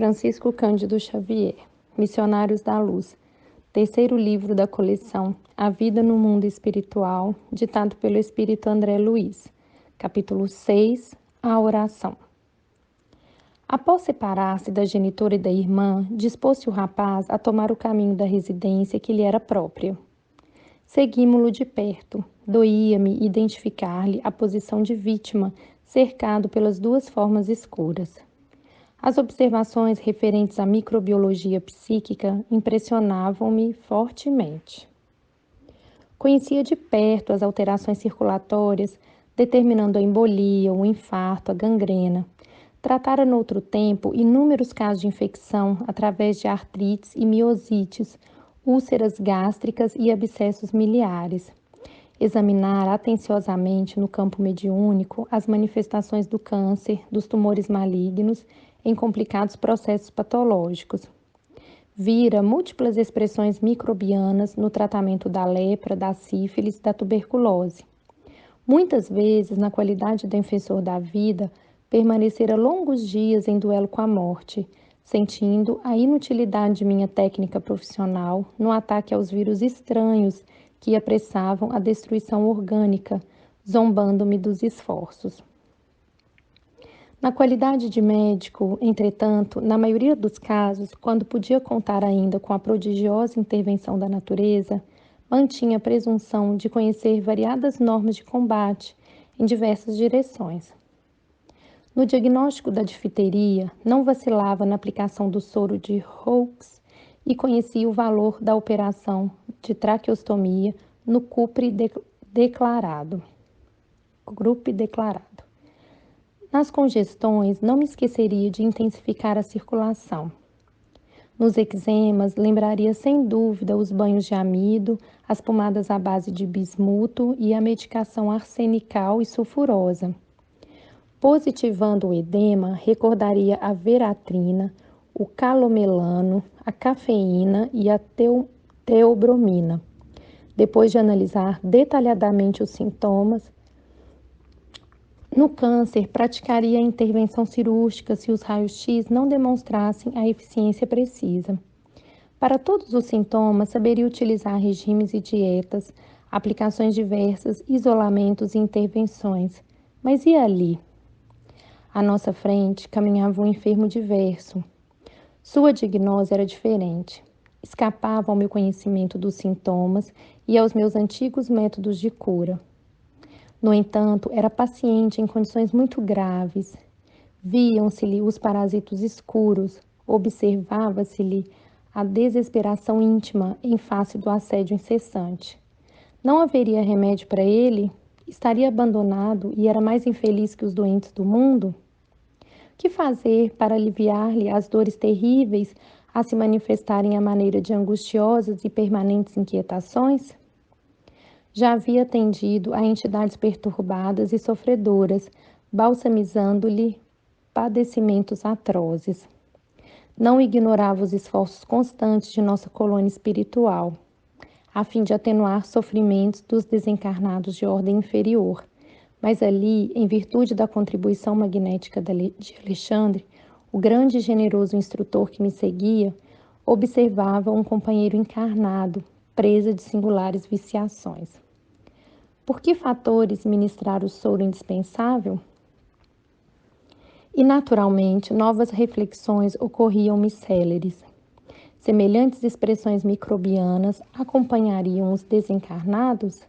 Francisco Cândido Xavier, Missionários da Luz, terceiro livro da coleção A Vida no Mundo Espiritual, ditado pelo Espírito André Luiz, capítulo 6, A Oração. Após separar-se da genitora e da irmã, dispôs-se o rapaz a tomar o caminho da residência que lhe era própria. Seguimo-lo de perto. Doía-me identificar-lhe a posição de vítima, cercado pelas duas formas escuras. As observações referentes à microbiologia psíquica impressionavam-me fortemente. Conhecia de perto as alterações circulatórias, determinando a embolia, o infarto, a gangrena. Tratara noutro tempo inúmeros casos de infecção através de artrites e miosites, úlceras gástricas e abscessos miliares. Examinar atenciosamente no campo mediúnico as manifestações do câncer, dos tumores malignos em complicados processos patológicos. Vira múltiplas expressões microbianas no tratamento da lepra, da sífilis, da tuberculose. Muitas vezes, na qualidade de defensor da vida, permanecera longos dias em duelo com a morte, sentindo a inutilidade de minha técnica profissional no ataque aos vírus estranhos que apressavam a destruição orgânica, zombando-me dos esforços. Na qualidade de médico, entretanto, na maioria dos casos, quando podia contar ainda com a prodigiosa intervenção da natureza, mantinha a presunção de conhecer variadas normas de combate em diversas direções. No diagnóstico da difteria, não vacilava na aplicação do soro de Hooks e conhecia o valor da operação de traqueostomia no grupo declarado. Nas congestões, não me esqueceria de intensificar a circulação. Nos eczemas, lembraria sem dúvida os banhos de amido, as pomadas à base de bismuto e a medicação arsenical e sulfurosa. Positivando o edema, recordaria a veratrina, o calomelano, a cafeína e a teobromina. Depois de analisar detalhadamente os sintomas, no câncer, praticaria a intervenção cirúrgica se os raios-x não demonstrassem a eficiência precisa. Para todos os sintomas, saberia utilizar regimes e dietas, aplicações diversas, isolamentos e intervenções. Mas e ali? À nossa frente, caminhava um enfermo diverso. Sua diagnose era diferente. Escapava ao meu conhecimento dos sintomas e aos meus antigos métodos de cura. No entanto, era paciente em condições muito graves. Viam-se-lhe os parasitos escuros, observava-se-lhe a desesperação íntima em face do assédio incessante. Não haveria remédio para ele? Estaria abandonado e era mais infeliz que os doentes do mundo? O que fazer para aliviar-lhe as dores terríveis a se manifestarem à maneira de angustiosas e permanentes inquietações? Já havia atendido a entidades perturbadas e sofredoras, balsamizando-lhe padecimentos atrozes. Não ignorava os esforços constantes de nossa colônia espiritual, a fim de atenuar sofrimentos dos desencarnados de ordem inferior. Mas ali, em virtude da contribuição magnética de Alexandre, o grande e generoso instrutor que me seguia, observava um companheiro encarnado, presa de singulares viciações. Por que fatores ministrar o soro indispensável? E, naturalmente, novas reflexões ocorriam-me céleres. Semelhantes expressões microbianas acompanhariam os desencarnados?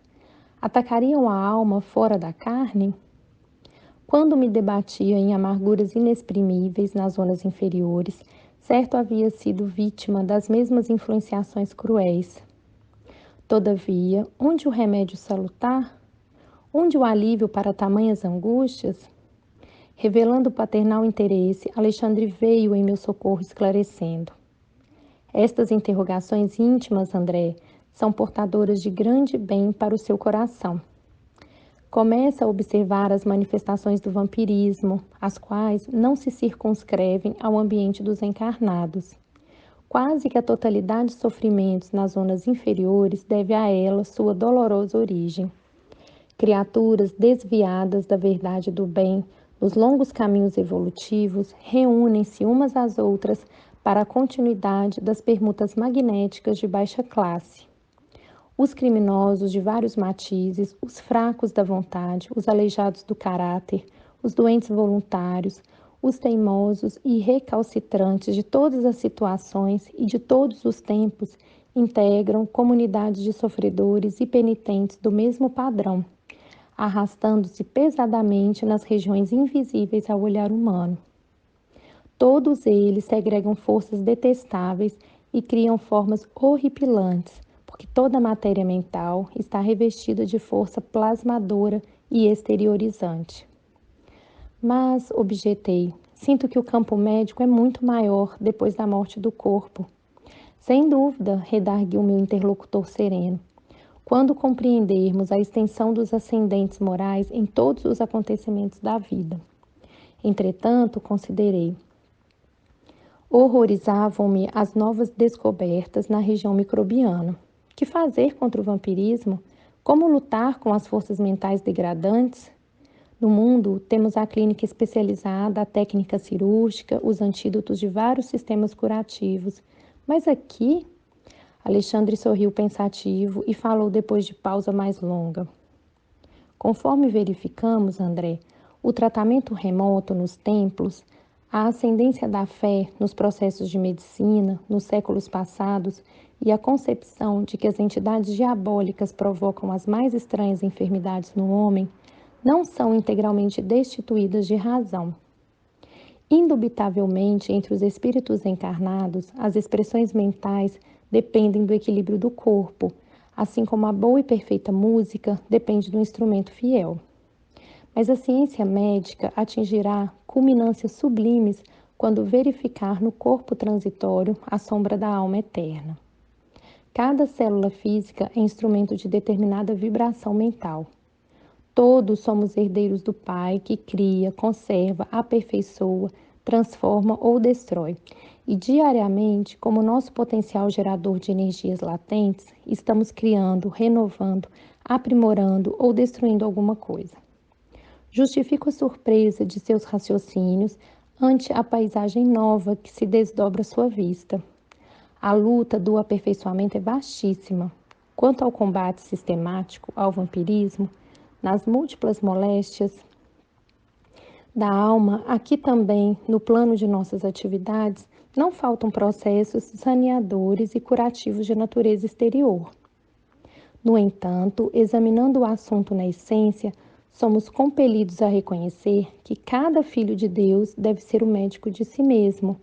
Atacariam a alma fora da carne? Quando me debatia em amarguras inexprimíveis nas zonas inferiores, certo havia sido vítima das mesmas influenciações cruéis. Todavia, onde o remédio salutar? Onde o alívio para tamanhas angústias? Revelando paternal interesse, Alexandre veio em meu socorro esclarecendo. Estas interrogações íntimas, André, são portadoras de grande bem para o seu coração. Começa a observar as manifestações do vampirismo, as quais não se circunscrevem ao ambiente dos encarnados. Quase que a totalidade de sofrimentos nas zonas inferiores deve a ela sua dolorosa origem. Criaturas desviadas da verdade do bem Nos longos caminhos evolutivos, reúnem-se umas às outras para a continuidade das permutas magnéticas de baixa classe. Os criminosos de vários matizes, os fracos da vontade, os aleijados do caráter, os doentes voluntários, os teimosos e recalcitrantes de todas as situações e de todos os tempos integram comunidades de sofredores e penitentes do mesmo padrão, arrastando-se pesadamente nas regiões invisíveis ao olhar humano. Todos eles segregam forças detestáveis e criam formas horripilantes, porque toda a matéria mental está revestida de força plasmadora e exteriorizante. Mas, objetei, sinto que o campo médico é muito maior depois da morte do corpo. Sem dúvida, redarguiu meu interlocutor sereno. Quando compreendermos a extensão dos ascendentes morais em todos os acontecimentos da vida. Entretanto, considerei. Horrorizavam-me as novas descobertas na região microbiana. Que fazer contra o vampirismo? Como lutar com as forças mentais degradantes? No mundo, temos a clínica especializada, a técnica cirúrgica, os antídotos de vários sistemas curativos. Mas aqui, Alexandre sorriu pensativo e falou depois de pausa mais longa. Conforme verificamos, André, o tratamento remoto nos templos, a ascendência da fé nos processos de medicina nos séculos passados e a concepção de que as entidades diabólicas provocam as mais estranhas enfermidades no homem não são integralmente destituídas de razão. Indubitavelmente, entre os espíritos encarnados, as expressões mentais dependem do equilíbrio do corpo, assim como a boa e perfeita música depende do instrumento fiel. Mas a ciência médica atingirá culminâncias sublimes quando verificar no corpo transitório a sombra da alma eterna. Cada célula física é instrumento de determinada vibração mental. Todos somos herdeiros do Pai que cria, conserva, aperfeiçoa, transforma ou destrói. E diariamente, como nosso potencial gerador de energias latentes, estamos criando, renovando, aprimorando ou destruindo alguma coisa. Justifico a surpresa de seus raciocínios ante a paisagem nova que se desdobra à sua vista. A luta do aperfeiçoamento é vastíssima. Quanto ao combate sistemático ao vampirismo, nas múltiplas moléstias da alma, aqui também, no plano de nossas atividades, não faltam processos saneadores e curativos de natureza exterior. No entanto, examinando o assunto na essência, somos compelidos a reconhecer que cada filho de Deus deve ser o médico de si mesmo,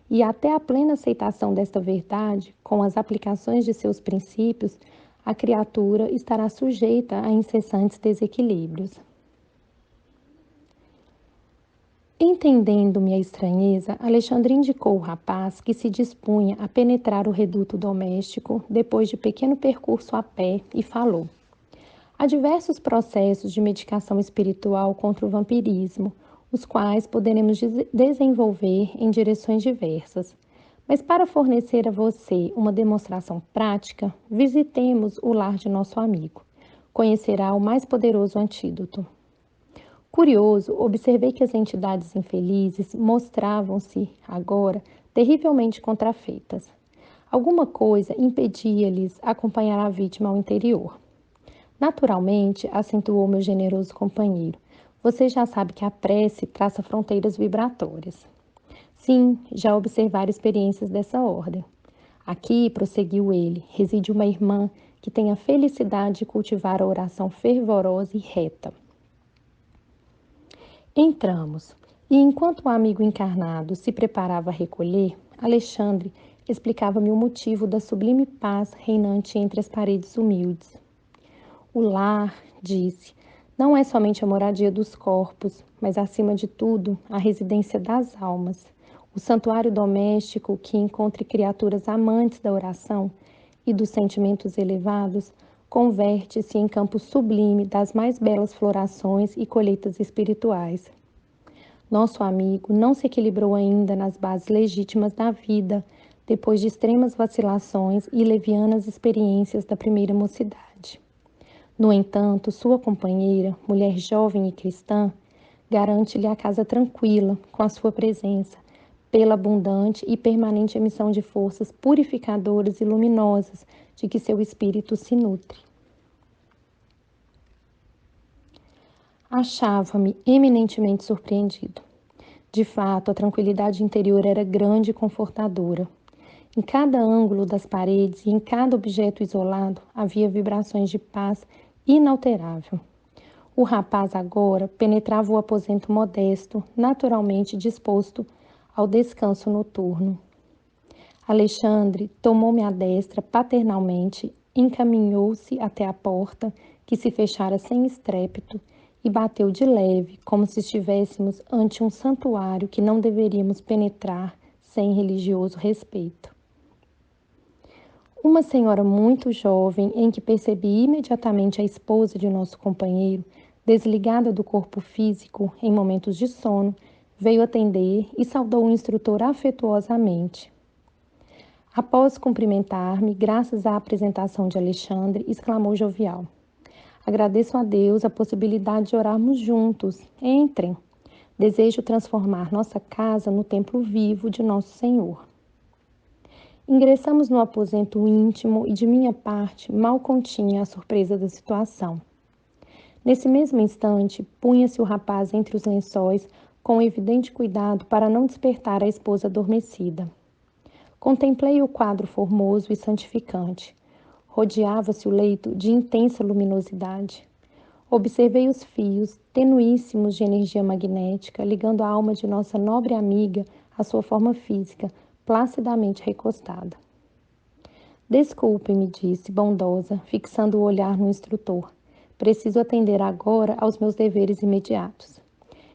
e até a plena aceitação desta verdade, com as aplicações de seus princípios, a criatura estará sujeita a incessantes desequilíbrios. Entendendo minha estranheza, Alexandre indicou o rapaz que se dispunha a penetrar o reduto doméstico depois de pequeno percurso a pé e falou. Há diversos processos de medicação espiritual contra o vampirismo, os quais poderemos desenvolver em direções diversas. Mas para fornecer a você uma demonstração prática, visitemos o lar de nosso amigo. Conhecerá o mais poderoso antídoto. Curioso, observei que as entidades infelizes mostravam-se, agora, terrivelmente contrafeitas. Alguma coisa impedia-lhes acompanhar a vítima ao interior. Naturalmente, acentuou meu generoso companheiro, você já sabe que a prece traça fronteiras vibratórias. Sim, já observar experiências dessa ordem. Aqui, prosseguiu ele, reside uma irmã que tem a felicidade de cultivar a oração fervorosa e reta. Entramos, e enquanto o amigo encarnado se preparava a recolher, Alexandre explicava-me o motivo da sublime paz reinante entre as paredes humildes. O lar, disse, não é somente a moradia dos corpos, mas, acima de tudo, a residência das almas. O santuário doméstico que encontre criaturas amantes da oração e dos sentimentos elevados converte-se em campo sublime das mais belas florações e colheitas espirituais. Nosso amigo não se equilibrou ainda nas bases legítimas da vida, depois de extremas vacilações e levianas experiências da primeira mocidade. No entanto, sua companheira, mulher jovem e cristã, Garante-lhe a casa tranquila com a sua presença, pela abundante e permanente emissão de forças purificadoras e luminosas de que seu espírito se nutre. Achava-me eminentemente surpreendido. De fato, a tranquilidade interior era grande e confortadora. Em cada ângulo das paredes e em cada objeto isolado havia vibrações de paz inalterável. O rapaz agora penetrava o aposento modesto, naturalmente disposto ao descanso noturno. Alexandre tomou-me à destra paternalmente, encaminhou-se até a porta, que se fechara sem estrépito, e bateu de leve, como se estivéssemos ante um santuário que não deveríamos penetrar sem religioso respeito. Uma senhora muito jovem, em que percebi imediatamente a esposa de nosso companheiro, desligada do corpo físico em momentos de sono, veio atender e saudou o instrutor afetuosamente. Após cumprimentar-me, graças à apresentação de Alexandre, exclamou jovial: agradeço a Deus a possibilidade de orarmos juntos. Entrem. Desejo transformar nossa casa no templo vivo de Nosso Senhor. Ingressamos no aposento íntimo e, de minha parte, mal continha a surpresa da situação. Nesse mesmo instante, punha-se o rapaz entre os lençóis, com evidente cuidado para não despertar a esposa adormecida. Contemplei o quadro formoso e santificante. Rodeava-se o leito de intensa luminosidade. Observei os fios tenuíssimos de energia magnética ligando a alma de nossa nobre amiga à sua forma física, placidamente recostada. Desculpe-me, disse, bondosa, fixando o olhar no instrutor. Preciso atender agora aos meus deveres imediatos.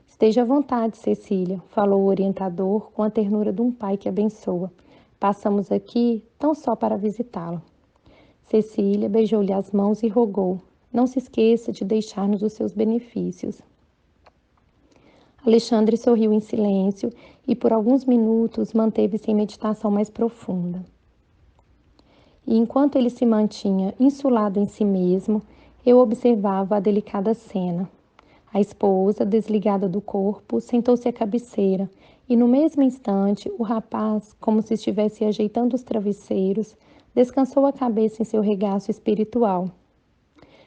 Esteja à vontade, Cecília, falou o orientador com a ternura de um pai que abençoa. Passamos aqui tão só para visitá-lo. Cecília beijou-lhe as mãos e rogou: não se esqueça de deixar-nos os seus benefícios. Alexandre sorriu em silêncio e por alguns minutos manteve-se em meditação mais profunda. E enquanto ele se mantinha insulado em si mesmo, eu observava a delicada cena. A esposa, desligada do corpo, sentou-se à cabeceira e no mesmo instante o rapaz, como se estivesse ajeitando os travesseiros, descansou a cabeça em seu regaço espiritual.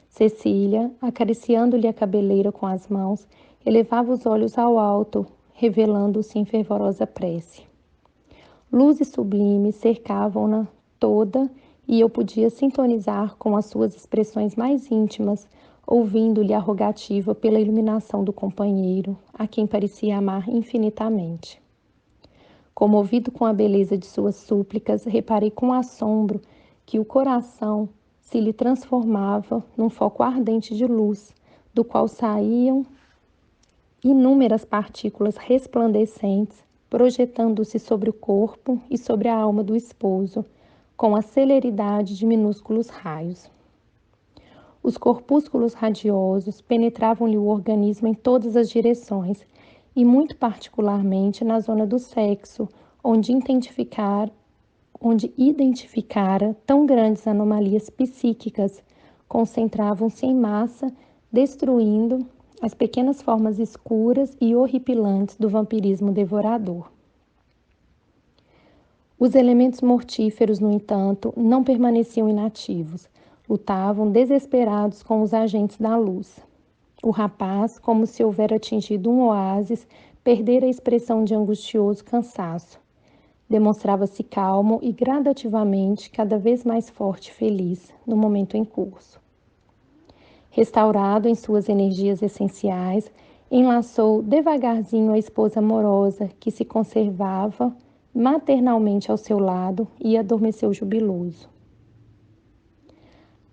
Cecília, acariciando-lhe a cabeleira com as mãos, elevava os olhos ao alto, revelando-se em fervorosa prece. Luzes sublimes cercavam-na toda e eu podia sintonizar com as suas expressões mais íntimas, ouvindo-lhe a rogativa pela iluminação do companheiro, a quem parecia amar infinitamente. Comovido com a beleza de suas súplicas, reparei com assombro que o coração se lhe transformava num foco ardente de luz, do qual saíam inúmeras partículas resplandecentes, projetando-se sobre o corpo e sobre a alma do esposo, com a celeridade de minúsculos raios. Os corpúsculos radiosos penetravam-lhe o organismo em todas as direções, e muito particularmente na zona do sexo, onde identificara tão grandes anomalias psíquicas, concentravam-se em massa, destruindo as pequenas formas escuras e horripilantes do vampirismo devorador. Os elementos mortíferos, no entanto, não permaneciam inativos, lutavam desesperados com os agentes da luz. O rapaz, como se houvera atingido um oásis, perdera a expressão de angustioso cansaço. Demonstrava-se calmo e gradativamente cada vez mais forte e feliz no momento em curso. Restaurado em suas energias essenciais, enlaçou devagarzinho a esposa amorosa que se conservava maternalmente ao seu lado e adormeceu jubiloso.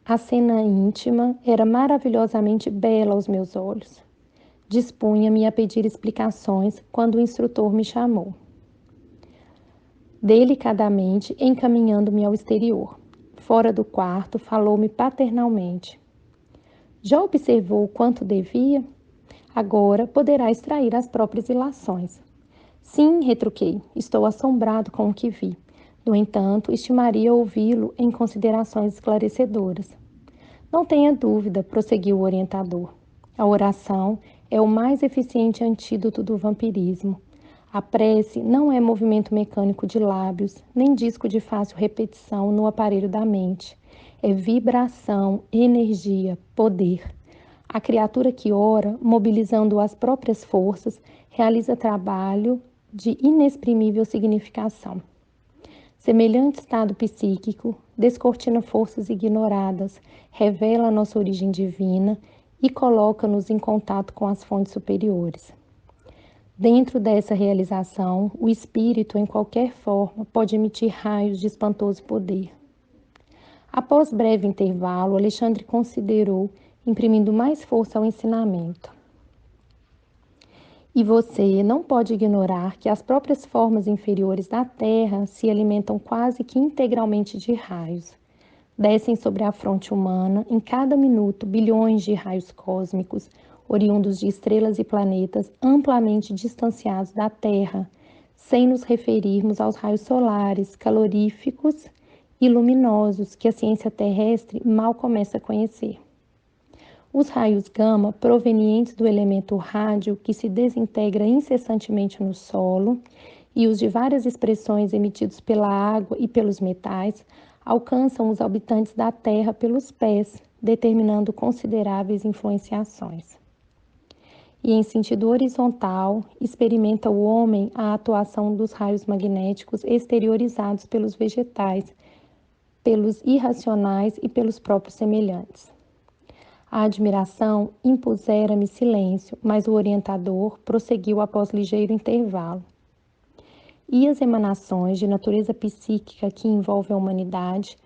A cena íntima era maravilhosamente bela aos meus olhos. Dispunha-me a pedir explicações quando o instrutor me chamou. Delicadamente, encaminhando-me ao exterior. Fora do quarto, falou-me paternalmente. Já observou o quanto devia? Agora poderá extrair as próprias ilações. Sim, retruquei, estou assombrado com o que vi. No entanto, estimaria ouvi-lo em considerações esclarecedoras. Não tenha dúvida, prosseguiu o orientador. A oração é o mais eficiente antídoto do vampirismo. A prece não é movimento mecânico de lábios, nem disco de fácil repetição no aparelho da mente. É vibração, energia, poder. A criatura que ora, mobilizando as próprias forças, realiza trabalho de inexprimível significação. Semelhante estado psíquico descortina forças ignoradas, revela nossa origem divina e coloca-nos em contato com as fontes superiores. Dentro dessa realização, o espírito, em qualquer forma, pode emitir raios de espantoso poder. Após breve intervalo, Alexandre considerou, imprimindo mais força ao ensinamento. E você não pode ignorar que as próprias formas inferiores da Terra se alimentam quase que integralmente de raios. Descem sobre a fronte humana, em cada minuto, bilhões de raios cósmicos, oriundos de estrelas e planetas amplamente distanciados da Terra, sem nos referirmos aos raios solares, caloríficos e luminosos que a ciência terrestre mal começa a conhecer. Os raios gama, provenientes do elemento rádio, que se desintegra incessantemente no solo, e os de várias expressões emitidos pela água e pelos metais, alcançam os habitantes da Terra pelos pés, determinando consideráveis influenciações. E em sentido horizontal, experimenta o homem a atuação dos raios magnéticos exteriorizados pelos vegetais, pelos irracionais e pelos próprios semelhantes. A admiração impusera-me silêncio, mas o orientador prosseguiu após ligeiro intervalo. E as emanações de natureza psíquica que envolvem a humanidade,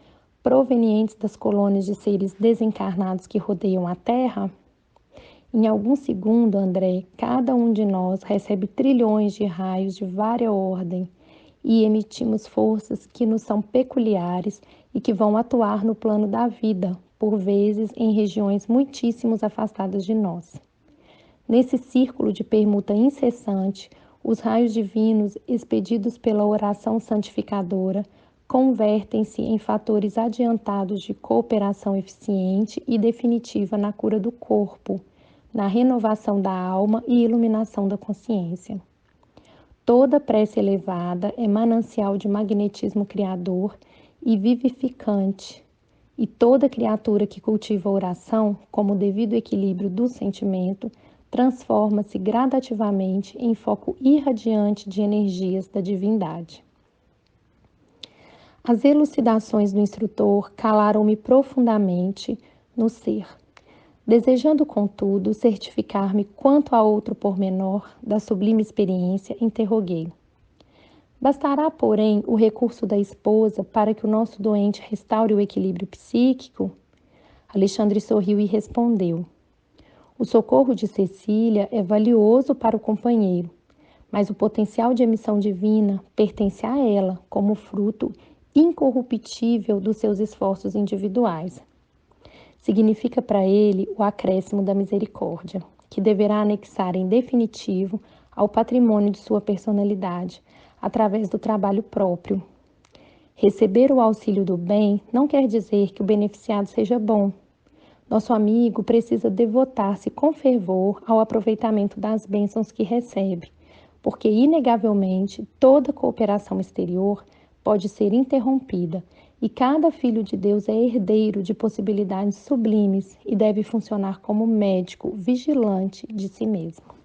provenientes das colônias de seres desencarnados que rodeiam a Terra? Em algum segundo, André, cada um de nós recebe trilhões de raios de vária ordem e emitimos forças que nos são peculiares e que vão atuar no plano da vida, por vezes em regiões muitíssimo afastadas de nós. Nesse círculo de permuta incessante, os raios divinos expedidos pela oração santificadora convertem-se em fatores adiantados de cooperação eficiente e definitiva na cura do corpo, na renovação da alma e iluminação da consciência. Toda prece elevada é manancial de magnetismo criador e vivificante, e toda criatura que cultiva a oração, como devido equilíbrio do sentimento, transforma-se gradativamente em foco irradiante de energias da divindade. As elucidações do instrutor calaram-me profundamente no ser. Desejando, contudo, certificar-me quanto a outro pormenor da sublime experiência, interroguei. Bastará, porém, o recurso da esposa para que o nosso doente restaure o equilíbrio psíquico? Alexandre sorriu e respondeu. O socorro de Cecília é valioso para o companheiro, mas o potencial de emissão divina pertence a ela como fruto incorruptível dos seus esforços individuais. Significa para ele o acréscimo da misericórdia, que deverá anexar em definitivo ao patrimônio de sua personalidade, através do trabalho próprio. Receber o auxílio do bem não quer dizer que o beneficiado seja bom. Nosso amigo precisa devotar-se com fervor ao aproveitamento das bênçãos que recebe, porque, inegavelmente, toda cooperação exterior pode ser interrompida e cada filho de Deus é herdeiro de possibilidades sublimes e deve funcionar como médico vigilante de si mesmo.